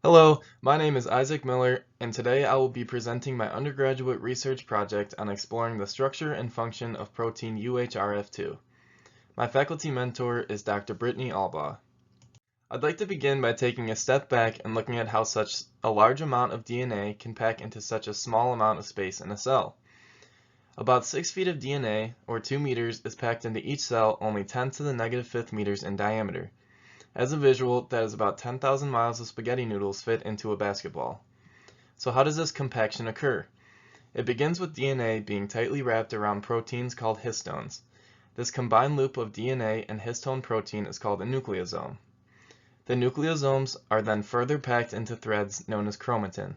Hello, my name is Isaak Miller, and today I will be presenting my undergraduate research project on exploring the structure and function of protein UHRF2. My faculty mentor is Dr. Brittany Albaugh. I'd like to begin by taking a step back and looking at how such a large amount of DNA can pack into such a small amount of space in a cell. About 6 feet of DNA, or 2 meters, is packed into each cell only 10 to the -5 meters in diameter. As a visual, that is about 10,000 miles of spaghetti noodles fit into a basketball. So how does this compaction occur? It begins with DNA being tightly wrapped around proteins called histones. This combined loop of DNA and histone protein is called a nucleosome. The nucleosomes are then further packed into threads known as chromatin.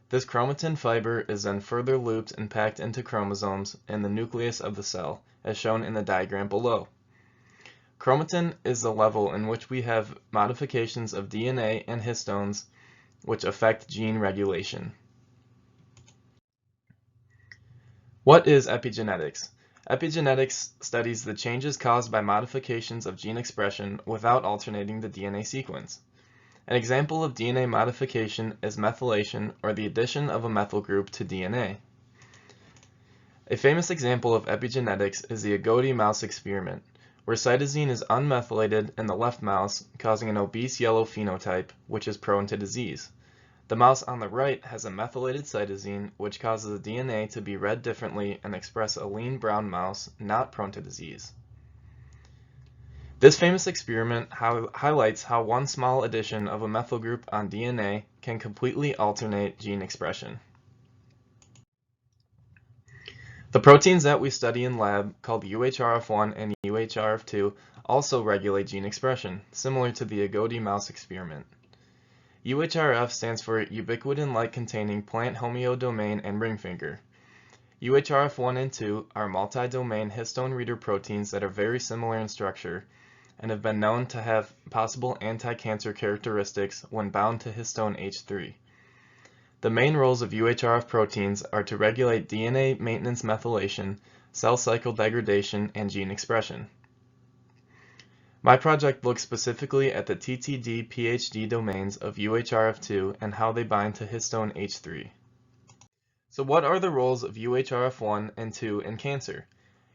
This chromatin fiber is then further looped and packed into chromosomes in the nucleus of the cell, as shown in the diagram below. Chromatin is the level in which we have modifications of DNA and histones which affect gene regulation. What is epigenetics? Epigenetics studies the changes caused by modifications of gene expression without alternating the DNA sequence. An example of DNA modification is methylation, or the addition of a methyl group to DNA. A famous example of epigenetics is the agouti mouse experiment, where cytosine is unmethylated in the left mouse, causing an obese yellow phenotype, which is prone to disease. The mouse on the right has a methylated cytosine, which causes the DNA to be read differently and express a lean brown mouse not prone to disease. This famous experiment highlights how one small addition of a methyl group on DNA can completely alternate gene expression. The proteins that we study in lab, called UHRF1 and UHRF2, also regulate gene expression, similar to the agouti mouse experiment. UHRF stands for ubiquitin light-containing plant homeodomain and ring finger. UHRF1 and 2 are multi-domain histone reader proteins that are very similar in structure and have been known to have possible anti-cancer characteristics when bound to histone H3. The main roles of UHRF proteins are to regulate DNA maintenance methylation, cell cycle degradation, and gene expression. My project looks specifically at the TTD-PHD domains of UHRF2 and how they bind to histone H3. So what are the roles of UHRF1 and 2 in cancer?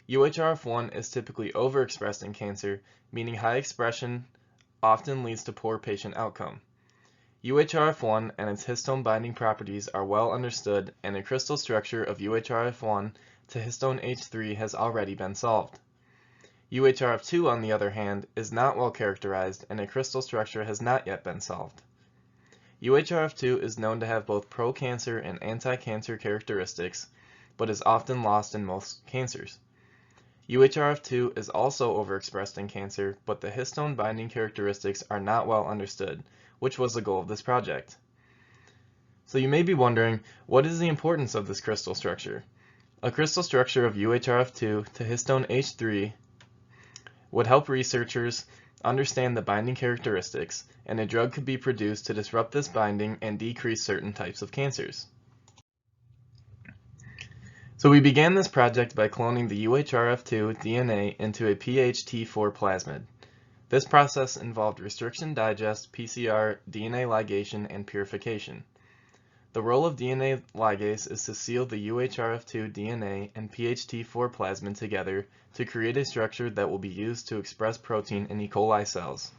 UHRF1 is typically overexpressed in cancer, meaning high expression often leads to poor patient outcome. UHRF1 and its histone binding properties are well understood, and the crystal structure of UHRF1 to histone H3 has already been solved. UHRF2, on the other hand, is not well characterized, and a crystal structure has not yet been solved. UHRF2 is known to have both pro-cancer and anti-cancer characteristics, but is often lost in most cancers. UHRF2 is also overexpressed in cancer, but the histone binding characteristics are not well understood, which was the goal of this project. So you may be wondering, what is the importance of this crystal structure? A crystal structure of UHRF2 to histone H3 would help researchers understand the binding characteristics, and a drug could be produced to disrupt this binding and decrease certain types of cancers. So we began this project by cloning the UHRF2 DNA into a PHT4 plasmid. This process involved restriction digest, PCR, DNA ligation, and purification. The role of DNA ligase is to seal the UHRF2 DNA and PHT4 plasmid together to create a structure that will be used to express protein in E. coli cells.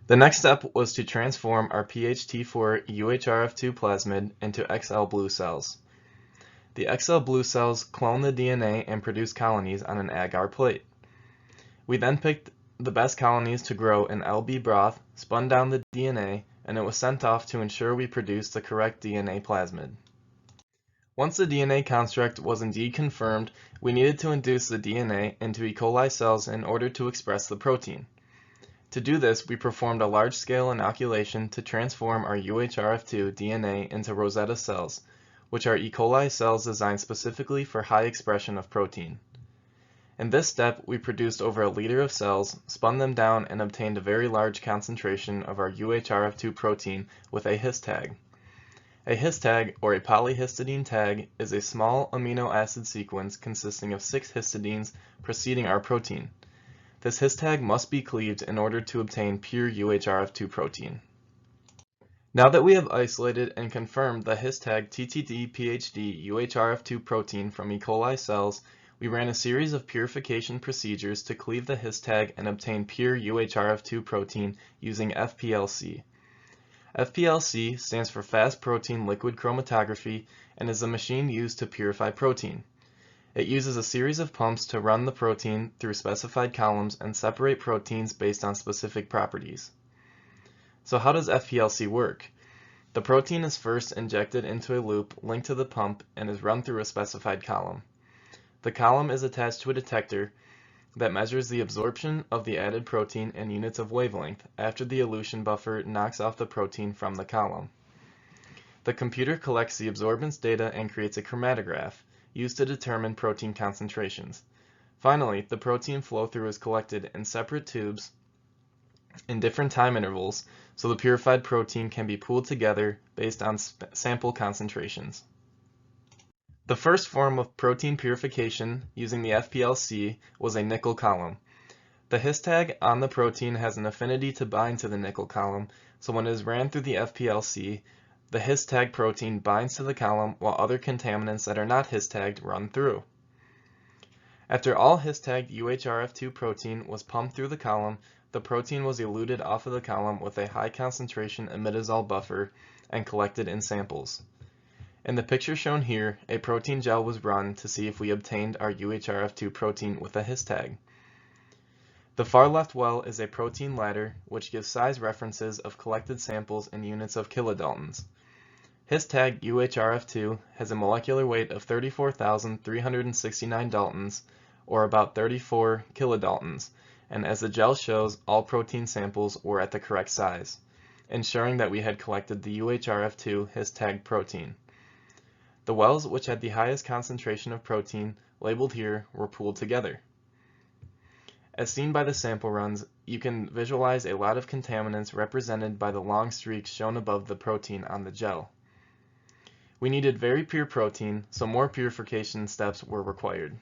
The next step was to transform our PHT4 UHRF2 plasmid into XL blue cells. The XL blue cells clone the DNA and produce colonies on an agar plate. We then picked the best colonies to grow in LB broth, spun down the DNA, and it was sent off to ensure we produced the correct DNA plasmid. Once the DNA construct was indeed confirmed, we needed to induce the DNA into E. coli cells in order to express the protein. To do this, we performed a large-scale inoculation to transform our UHRF2 DNA into Rosetta cells, which are E. coli cells designed specifically for high expression of protein. In this step, we produced over a liter of cells, spun them down, and obtained a very large concentration of our UHRF2 protein with a hist tag. A hist tag, or a polyhistidine tag, is a small amino acid sequence consisting of 6 histidines preceding our protein. This his tag must be cleaved in order to obtain pure UHRF2 protein. Now that we have isolated and confirmed the his tag TTD-PHD UHRF2 protein from E. coli cells, we ran a series of purification procedures to cleave the his tag and obtain pure UHRF2 protein using FPLC. FPLC stands for Fast Protein Liquid Chromatography and is a machine used to purify protein. It uses a series of pumps to run the protein through specified columns and separate proteins based on specific properties. So how does FPLC work? The protein is first injected into a loop linked to the pump and is run through a specified column. The column is attached to a detector that measures the absorption of the added protein in units of wavelength after the elution buffer knocks off the protein from the column. The computer collects the absorbance data and creates a chromatograph used to determine protein concentrations. Finally, the protein flow-through is collected in separate tubes in different time intervals so the purified protein can be pooled together based on sample concentrations. The first form of protein purification using the FPLC was a nickel column. The his tag on the protein has an affinity to bind to the nickel column, so when it is ran through the FPLC, the his tag protein binds to the column while other contaminants that are not his tagged run through. After all his tagged UHRF2 protein was pumped through the column, the protein was eluted off of the column with a high concentration imidazole buffer and collected in samples. In the picture shown here, a protein gel was run to see if we obtained our UHRF2 protein with a his tag. The far left well is a protein ladder, which gives size references of collected samples in units of kilodaltons. His tag UHRF2 has a molecular weight of 34,369 daltons, or about 34 kilodaltons, and as the gel shows, all protein samples were at the correct size, ensuring that we had collected the UHRF2 his tag protein. The wells which had the highest concentration of protein, labeled here, were pooled together. As seen by the sample runs, you can visualize a lot of contaminants represented by the long streaks shown above the protein on the gel. We needed very pure protein, so more purification steps were required.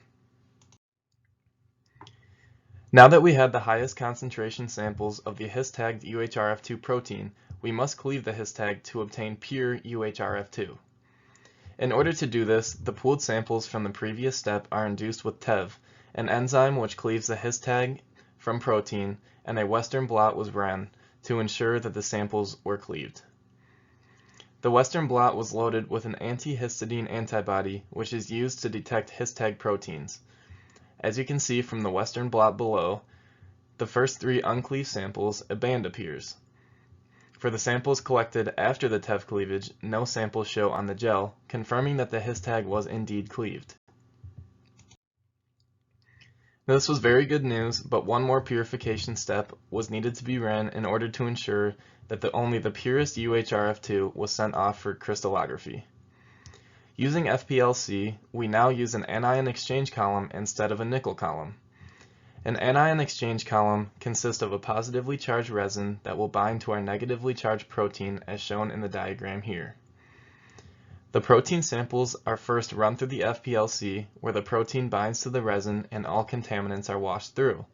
Now that we had the highest concentration samples of the his tagged UHRF2 protein, we must cleave the his tag to obtain pure UHRF2. In order to do this, the pooled samples from the previous step are induced with TEV, an enzyme which cleaves the his tag from protein, and a Western blot was ran to ensure that the samples were cleaved. The Western blot was loaded with an anti-histidine antibody, which is used to detect his tag proteins. As you can see from the Western blot below, the first three uncleaved samples, a band appears. For the samples collected after the TEV cleavage, no samples show on the gel, confirming that the his tag was indeed cleaved. Now, this was very good news, but one more purification step was needed to be ran in order to ensure that only the purest UHRF2 was sent off for crystallography. Using FPLC, we now use an anion exchange column instead of a nickel column. An anion exchange column consists of a positively charged resin that will bind to our negatively charged protein as shown in the diagram here. The protein samples are first run through the FPLC where the protein binds to the resin and all contaminants are washed through.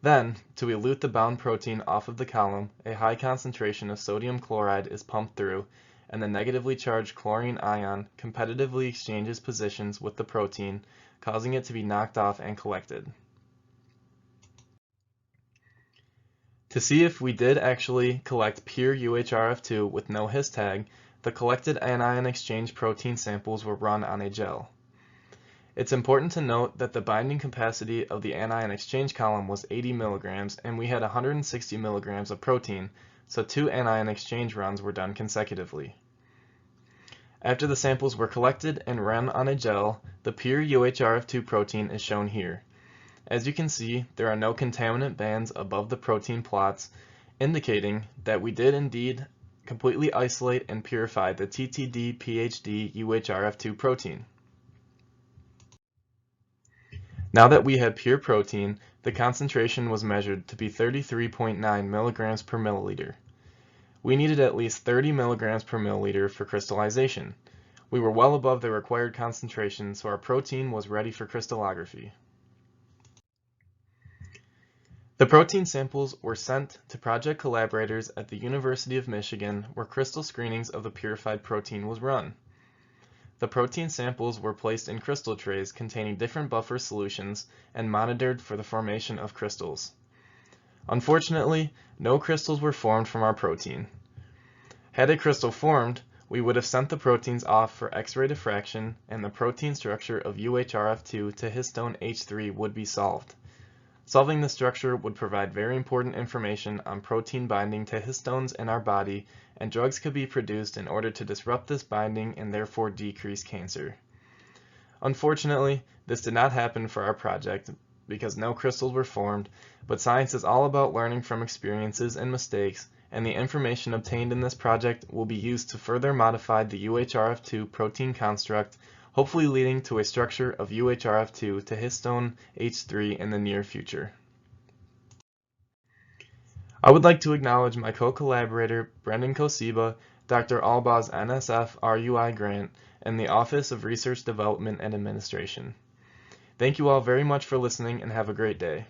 Then, to elute the bound protein off of the column, a high concentration of sodium chloride is pumped through and the negatively charged chlorine ion competitively exchanges positions with the protein, causing it to be knocked off and collected. To see if we did actually collect pure UHRF2 with no his tag, the collected anion exchange protein samples were run on a gel. It's important to note that the binding capacity of the anion exchange column was 80 milligrams and we had 160 milligrams of protein, so 2 anion exchange runs were done consecutively. After the samples were collected and run on a gel, the pure UHRF2 protein is shown here. As you can see, there are no contaminant bands above the protein plots, indicating that we did indeed completely isolate and purify the TTD-PHD UHRF2 protein. Now that we had pure protein, the concentration was measured to be 33.9 milligrams per milliliter. We needed at least 30 milligrams per milliliter for crystallization. We were well above the required concentration, so our protein was ready for crystallography. The protein samples were sent to project collaborators at the University of Michigan, where crystal screenings of the purified protein was run. The protein samples were placed in crystal trays containing different buffer solutions and monitored for the formation of crystals. Unfortunately, no crystals were formed from our protein. Had a crystal formed, we would have sent the proteins off for X-ray diffraction, and the protein structure of UHRF2 to histone H3 would be solved. Solving the structure would provide very important information on protein binding to histones in our body, and drugs could be produced in order to disrupt this binding and therefore decrease cancer. Unfortunately, this did not happen for our project because no crystals were formed, but science is all about learning from experiences and mistakes, and the information obtained in this project will be used to further modify the UHRF2 protein construct, hopefully leading to a structure of UHRF2 to histone H3 in the near future. I would like to acknowledge my co-collaborator Brendan Kosiba, Dr. Albaugh's NSF RUI grant, and the Office of Research Development and Administration. Thank you all very much for listening and have a great day.